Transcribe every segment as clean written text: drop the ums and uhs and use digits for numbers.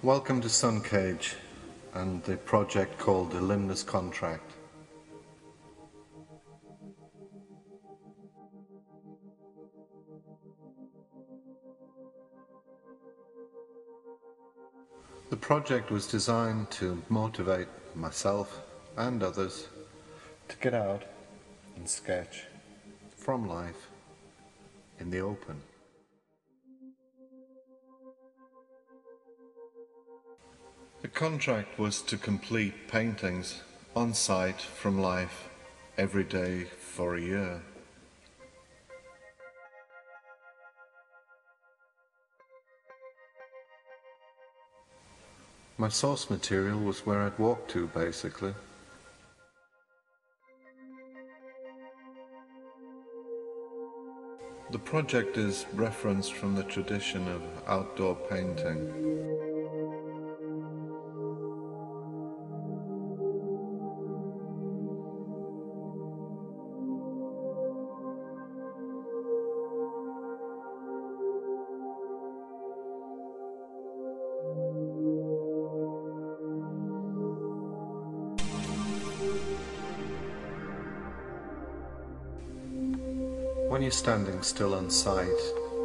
Welcome to Suncage and the project called the Limner's Contract. The project was designed to motivate myself and others to get out and sketch from life in the open. The contract was to complete paintings on site from life every day for a year. My source material was where I'd walk to, basically. The project is referenced from the tradition of outdoor painting. When you're standing still on site,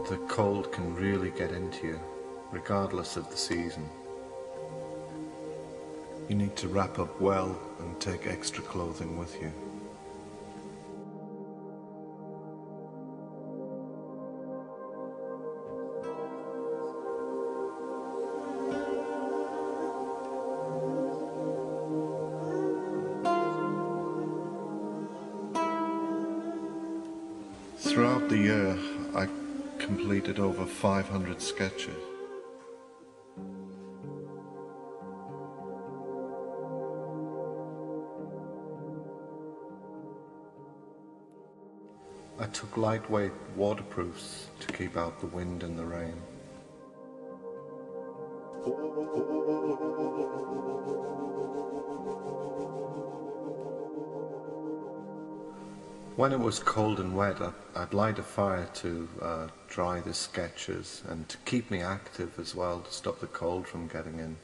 the cold can really get into you, regardless of the season. You need to wrap up well and take extra clothing with you. Throughout the year, I completed over 500 sketches. I took lightweight waterproofs to keep out the wind and the rain. When it was cold and wet, I'd light a fire to dry the sketches and to keep me active as well, to stop the cold from getting in.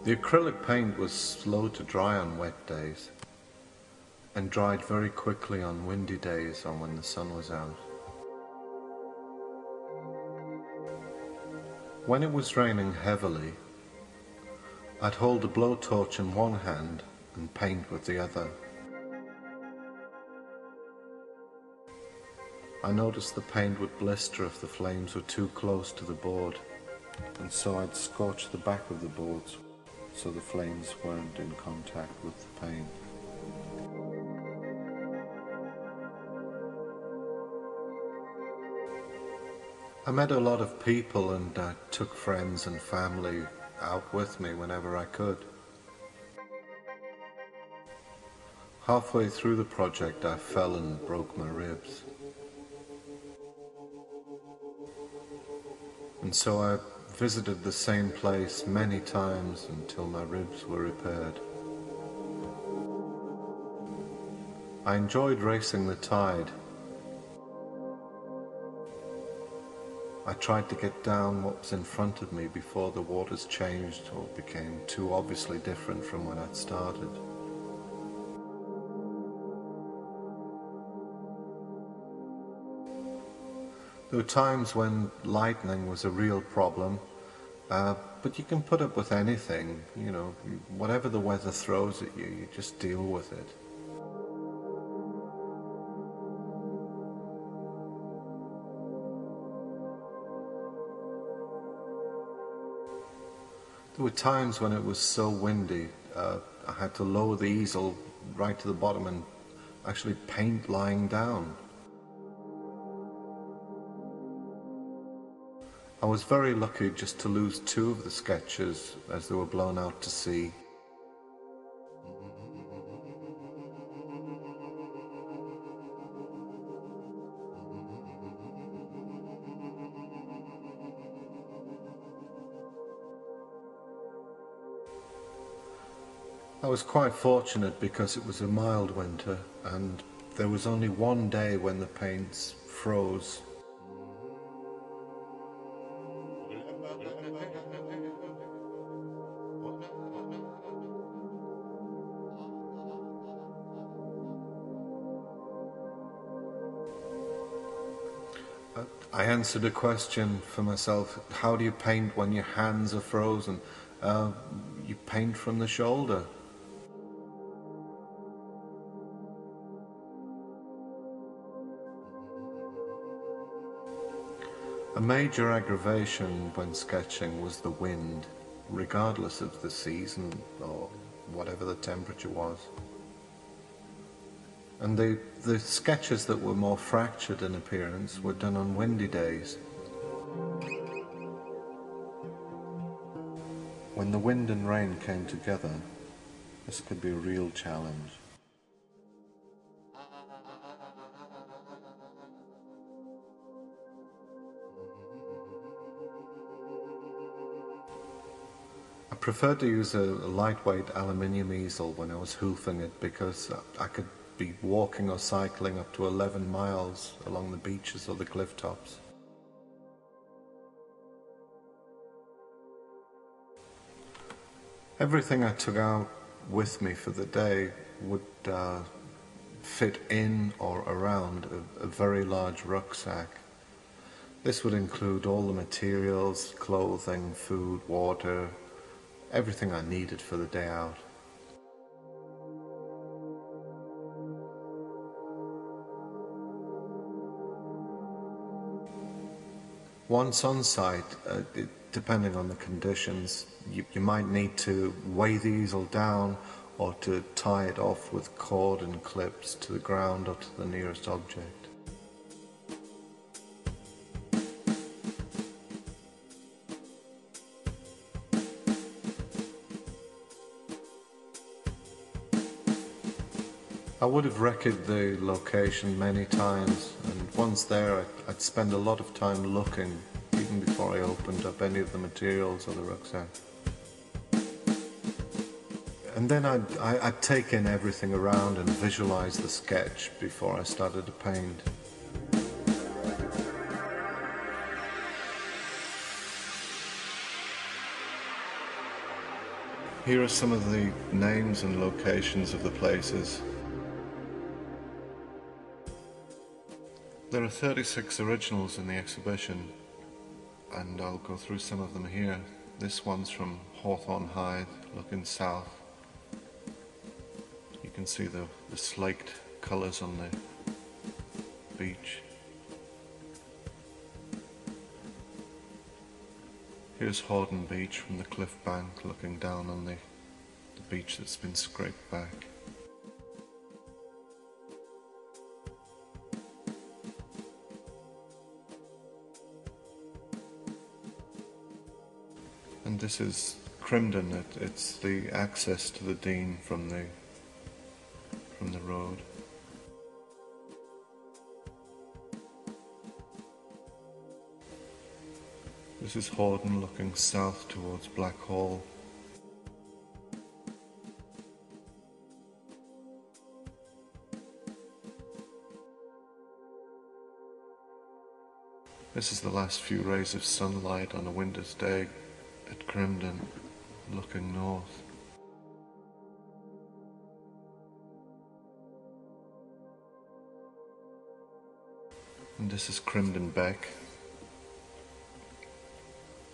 The acrylic paint was slow to dry on wet days and dried very quickly on windy days or when the sun was out. When it was raining heavily, I'd hold the blowtorch in one hand and paint with the other. I noticed the paint would blister if the flames were too close to the board, and so I'd scorch the back of the boards so the flames weren't in contact with the paint. I met a lot of people and took friends and family out with me whenever I could. Halfway through the project I fell and broke my ribs. And so I visited the same place many times until my ribs were repaired. I enjoyed racing the tide. I tried to get down what was in front of me before the waters changed or became too obviously different from when I'd started. There were times when lightning was a real problem, but you can put up with anything, whatever the weather throws at you, you just deal with it. There were times when it was so windy, I had to lower the easel right to the bottom and actually paint lying down. I was very lucky just to lose 2 of the sketches as they were blown out to sea. I was quite fortunate because it was a mild winter and there was only one day when the paints froze. I answered a question for myself. How do you paint when your hands are frozen? You paint from the shoulder. A major aggravation when sketching was the wind, regardless of the season or whatever the temperature was. And the sketches that were more fractured in appearance were done on windy days. When the wind and rain came together, this could be a real challenge. I preferred to use a lightweight aluminium easel when I was hoofing it because I could be walking or cycling up to 11 miles along the beaches or the cliff tops. Everything I took out with me for the day would fit in or around a very large rucksack. This would include all the materials, clothing, food, water, everything I needed for the day out. Once on site, depending on the conditions, you might need to weigh the easel down or to tie it off with cord and clips to the ground or to the nearest object. I would have recce'd the location many times, and once there I'd spend a lot of time looking even before I opened up any of the materials or the rucksack. And then I'd take in everything around and visualize the sketch before I started to paint. Here are some of the names and locations of the places. There are 36 originals in the exhibition, and I'll go through some of them here. This one's from Hawthorne Hythe, looking south. You can see the slaked colours on the beach. Here's Hawdon Beach from the cliff bank, looking down on the beach that's been scraped back. And this is Crimdon. It's the access to the Dean from the road. This is Hawdon looking south towards Blackhall. This is the last few rays of sunlight on a winter's day at Crimdon, looking north. And this is Crimdon Beck,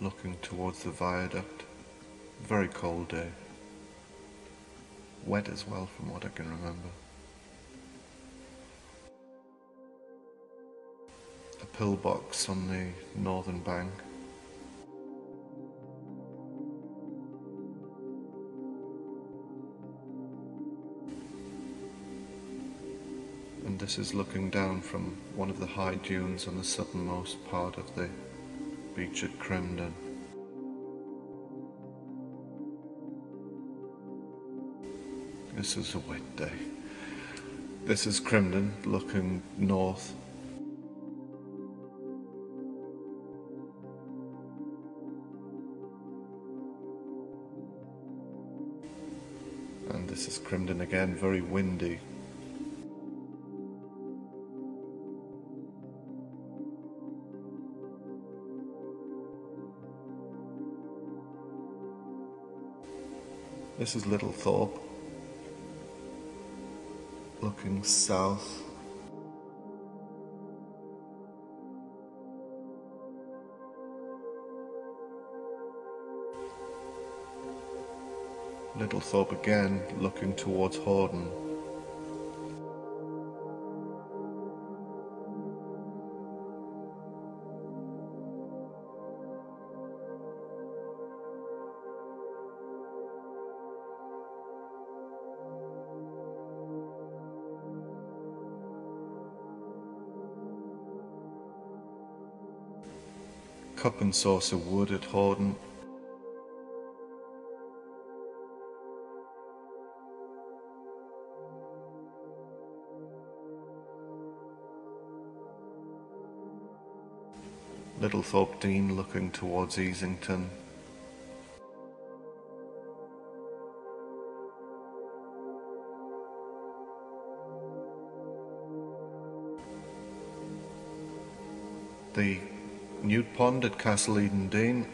looking towards the viaduct. Very cold day. Wet as well from what I can remember. A pillbox on the northern bank. And this is looking down from one of the high dunes on the southernmost part of the beach at Crimdon. This is a wet day. This is Crimdon looking north. And This is Crimden again, very windy. This is Littlethorpe, looking south. Littlethorpe again, looking towards Horden. Cup and Saucer Wood at Horden. Littlethorpe Dean looking towards Easington. The Newt Pond at Castle Eden Dean.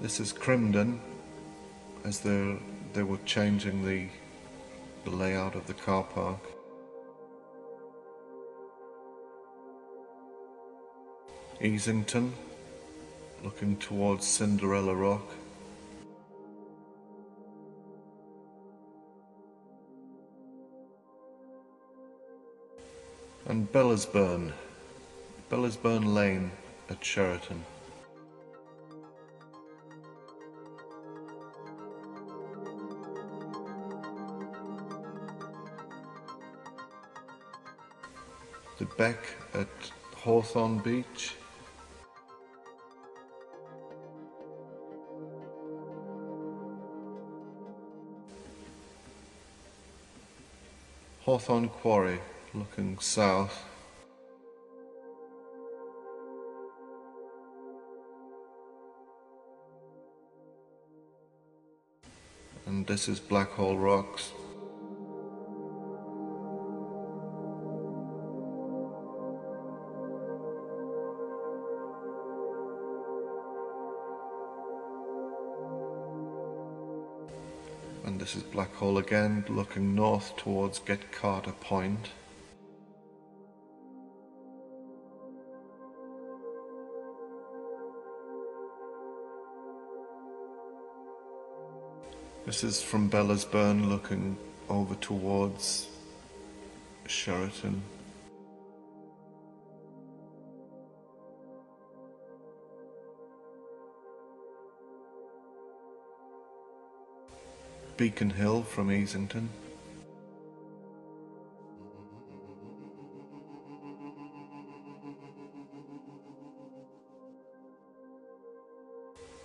This is Crimden, as they were changing the layout of the car park. Easington, looking towards Cinderella Rock. And Bellisburn Lane at Sheraton. The Beck at Hawthorne Beach. Hawthorne Quarry, looking south. And this is Blackhole Rocks. And this is Blackhole again, looking north towards Get Carter Point. This is from Bellisburn, looking over towards Sheraton. Beacon Hill from Easington.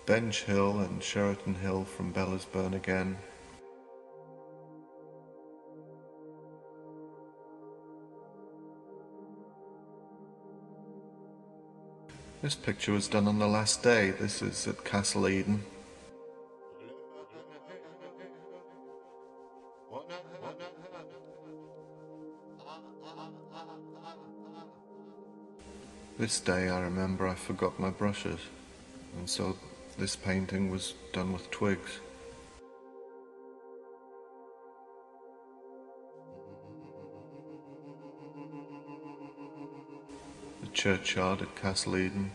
Bench Hill and Sheraton Hill from Bellisburn again. This picture was done on the last day. This is at Castle Eden. This day I remember I forgot my brushes, and so this painting was done with twigs. The churchyard at Castle Eden.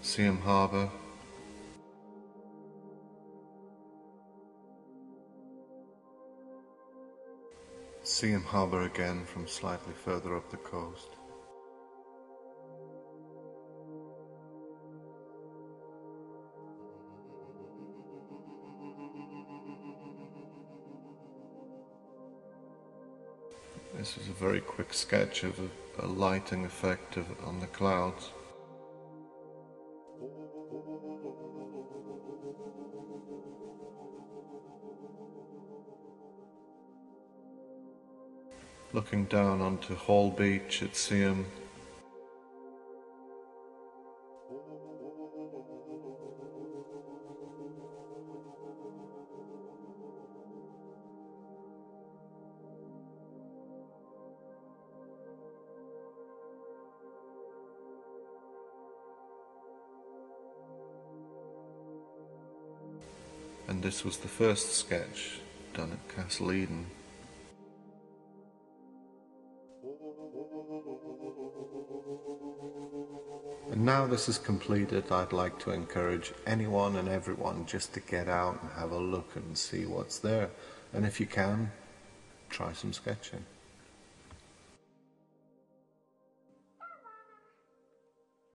Seaham Harbour. Seaham Harbour again from slightly further up the coast. This is a very quick sketch of a lighting effect on the clouds. Looking down onto Hall Beach at Siam. And this was the first sketch done at Castle Eden. And now this is completed, I'd like to encourage anyone and everyone just to get out and have a look and see what's there. And if you can, try some sketching.